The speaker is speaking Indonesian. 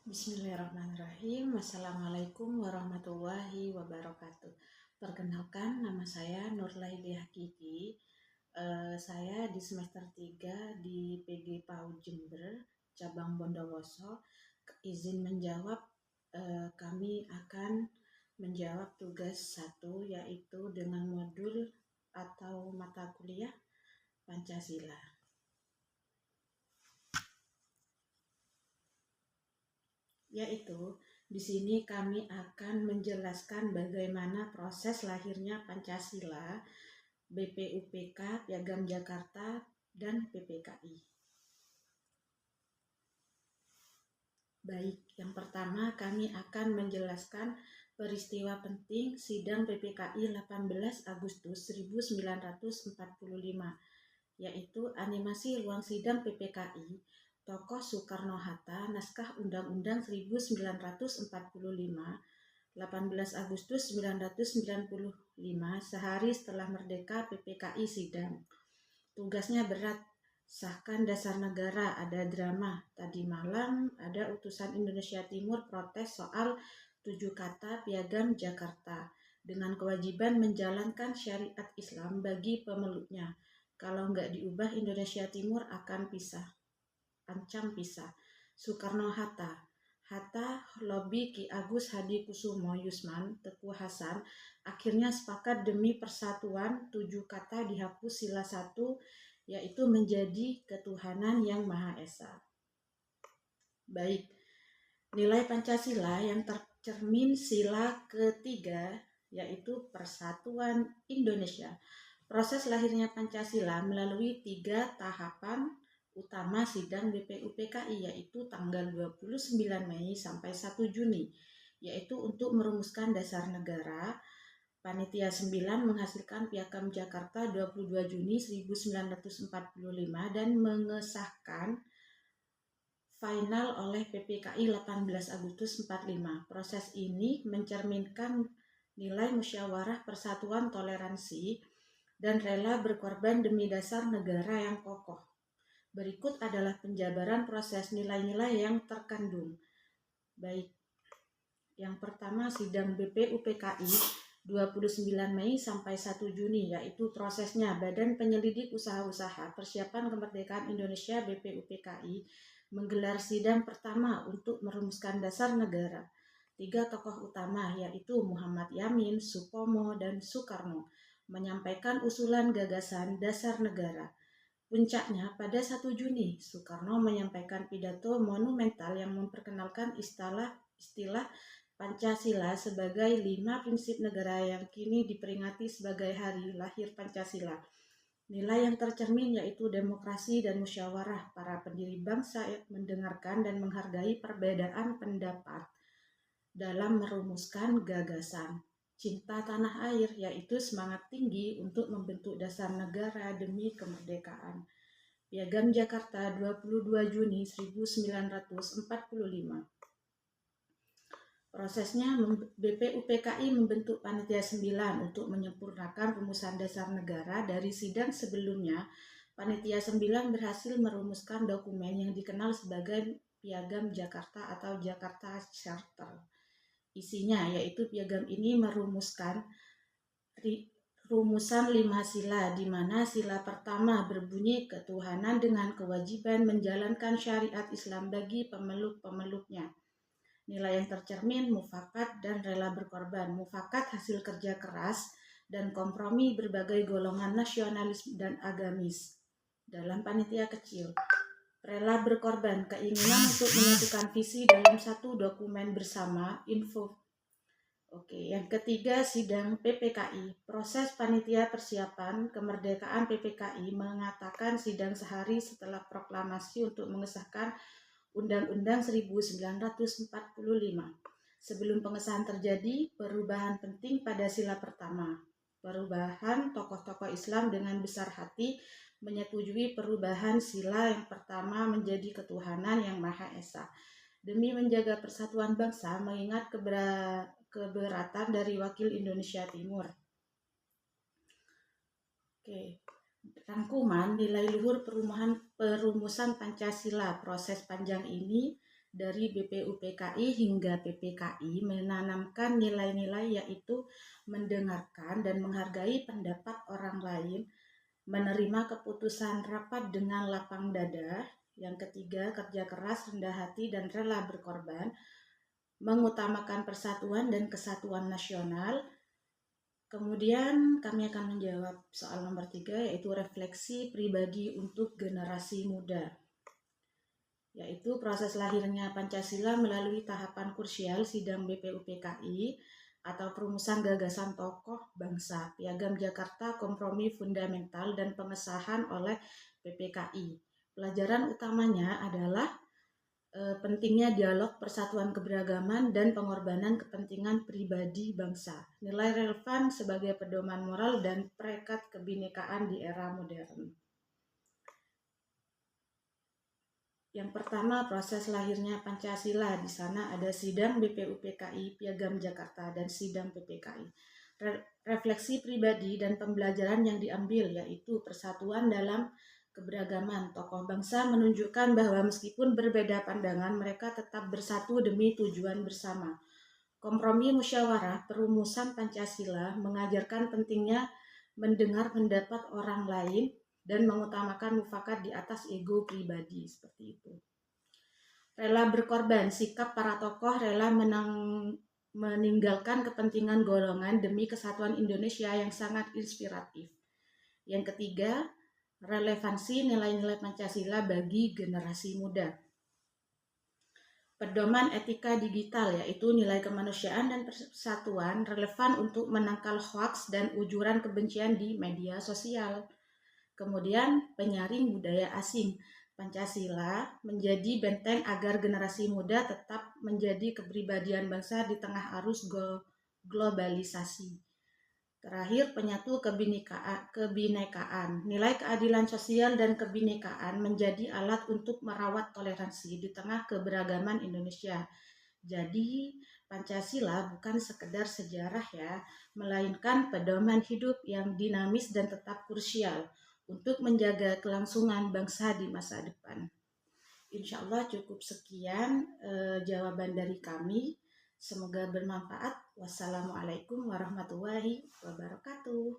Bismillahirrahmanirrahim. Assalamualaikum warahmatullahi wabarakatuh. Perkenalkan, nama saya Nurlaidi Hakiki. Saya di semester 3 di PG PAUD Jember, cabang Bondowoso. Izin menjawab, kami akan menjawab tugas 1, yaitu dengan modul atau mata kuliah Pancasila. Yaitu di sini kami akan menjelaskan bagaimana proses lahirnya Pancasila, BPUPK, Piagam Jakarta, dan PPKI. Baik, yang pertama kami akan menjelaskan peristiwa penting sidang PPKI 18 Agustus 1945, yaitu animasi ruang sidang PPKI, tokoh Soekarno-Hatta, naskah Undang-Undang 1945, 18 Agustus 1995, sehari setelah merdeka PPKI sidang. Tugasnya berat, sahkan dasar negara, ada drama. Tadi malam ada utusan Indonesia Timur protes soal 7 kata Piagam Jakarta dengan kewajiban menjalankan syariat Islam bagi pemeluknya. Kalau nggak diubah Indonesia Timur akan pisah, ancam pisah. Soekarno-Hatta, lobby Ki Agus Hadikusumo Yusman, Teguh Hasan, akhirnya sepakat demi persatuan 7 kata dihapus sila 1, yaitu menjadi ketuhanan yang Maha Esa. Baik, nilai Pancasila yang tercermin sila ketiga, yaitu persatuan Indonesia. Proses lahirnya Pancasila melalui 3 tahapan utama sidang BPUPKI, yaitu tanggal 29 Mei sampai 1 Juni, yaitu untuk merumuskan dasar negara. Panitia 9 menghasilkan Piagam Jakarta 22 Juni 1945 dan mengesahkan final oleh PPKI 18 Agustus 45. Proses ini mencerminkan nilai musyawarah persatuan toleransi dan rela berkorban demi dasar negara yang kokoh. Berikut adalah penjabaran proses nilai-nilai yang terkandung. Baik, yang pertama sidang BPUPKI 29 Mei sampai 1 Juni, yaitu prosesnya Badan Penyelidik Usaha-Usaha Persiapan Kemerdekaan Indonesia BPUPKI menggelar sidang pertama untuk merumuskan dasar negara. 3 tokoh utama, yaitu Muhammad Yamin, Supomo, dan Soekarno, menyampaikan usulan gagasan dasar negara. Puncaknya pada 1 Juni, Soekarno menyampaikan pidato monumental yang memperkenalkan istilah Pancasila sebagai 5 prinsip negara yang kini diperingati sebagai hari lahir Pancasila. Nilai yang tercermin yaitu demokrasi dan musyawarah. Para pendiri bangsa mendengarkan dan menghargai perbedaan pendapat dalam merumuskan gagasan. Cinta tanah air, yaitu semangat tinggi untuk membentuk dasar negara demi kemerdekaan. Piagam Jakarta 22 Juni 1945. Prosesnya BPUPKI membentuk Panitia 9 untuk menyempurnakan rumusan dasar negara. Dari sidang sebelumnya, Panitia 9 berhasil merumuskan dokumen yang dikenal sebagai Piagam Jakarta atau Jakarta Charter. Isinya yaitu piagam ini merumuskan rumusan 5 sila, di mana sila pertama berbunyi ketuhanan dengan kewajiban menjalankan syariat Islam bagi pemeluk-pemeluknya. Nilai yang tercermin mufakat dan rela berkorban. Mufakat hasil kerja keras dan kompromi berbagai golongan nasionalis dan agamis dalam panitia kecil. Rela berkorban, keinginan untuk menyatukan visi dalam satu dokumen bersama, info. Yang ketiga, sidang PPKI. Proses panitia persiapan kemerdekaan PPKI mengatakan sidang sehari setelah proklamasi untuk mengesahkan Undang-Undang 1945. Sebelum pengesahan terjadi perubahan penting pada sila pertama. Perubahan tokoh-tokoh Islam dengan besar hati menyetujui perubahan sila yang pertama menjadi ketuhanan yang Maha Esa. Demi menjaga persatuan bangsa, mengingat keberatan dari wakil Indonesia Timur. Rangkuman nilai luhur perumusan Pancasila. Proses panjang ini dari BPUPKI hingga PPKI menanamkan nilai-nilai yaitu mendengarkan dan menghargai pendapat orang lain, menerima keputusan rapat dengan lapang dada. Yang ketiga, kerja keras, rendah hati, dan rela berkorban, mengutamakan persatuan dan kesatuan nasional. Kemudian kami akan menjawab soal nomor 3, yaitu refleksi pribadi untuk generasi muda, yaitu proses lahirnya Pancasila melalui tahapan krusial sidang BPUPKI atau perumusan gagasan tokoh bangsa, Piagam Jakarta, kompromi fundamental, dan pengesahan oleh PPKI. Pelajaran utamanya adalah pentingnya dialog, persatuan keberagaman, dan pengorbanan kepentingan pribadi bangsa. Nilai relevan sebagai pedoman moral dan perekat kebinekaan di era modern. Yang pertama, proses lahirnya Pancasila. Di sana ada sidang BPUPKI, Piagam Jakarta, dan sidang PPKI. Refleksi pribadi dan pembelajaran yang diambil yaitu persatuan dalam keberagaman. Tokoh bangsa menunjukkan bahwa meskipun berbeda pandangan, mereka tetap bersatu demi tujuan bersama. Kompromi musyawarah perumusan Pancasila mengajarkan pentingnya mendengar pendapat orang lain dan mengutamakan mufakat di atas ego pribadi, seperti itu. Rela berkorban, sikap para tokoh rela meninggalkan kepentingan golongan demi kesatuan Indonesia yang sangat inspiratif. Yang ketiga, relevansi nilai-nilai Pancasila bagi generasi muda. Pedoman etika digital, yaitu nilai kemanusiaan dan persatuan relevan untuk menangkal hoaks dan ujuran kebencian di media sosial. Kemudian penyaring budaya asing. Pancasila menjadi benteng agar generasi muda tetap menjadi kepribadian bangsa di tengah arus globalisasi. Terakhir, penyatu kebinekaan. Nilai keadilan sosial dan kebinekaan menjadi alat untuk merawat toleransi di tengah keberagaman Indonesia. Jadi, Pancasila bukan sekedar sejarah ya, melainkan pedoman hidup yang dinamis dan tetap krusial untuk menjaga kelangsungan bangsa di masa depan. Insya Allah cukup sekian jawaban dari kami. Semoga bermanfaat. Wassalamualaikum warahmatullahi wabarakatuh.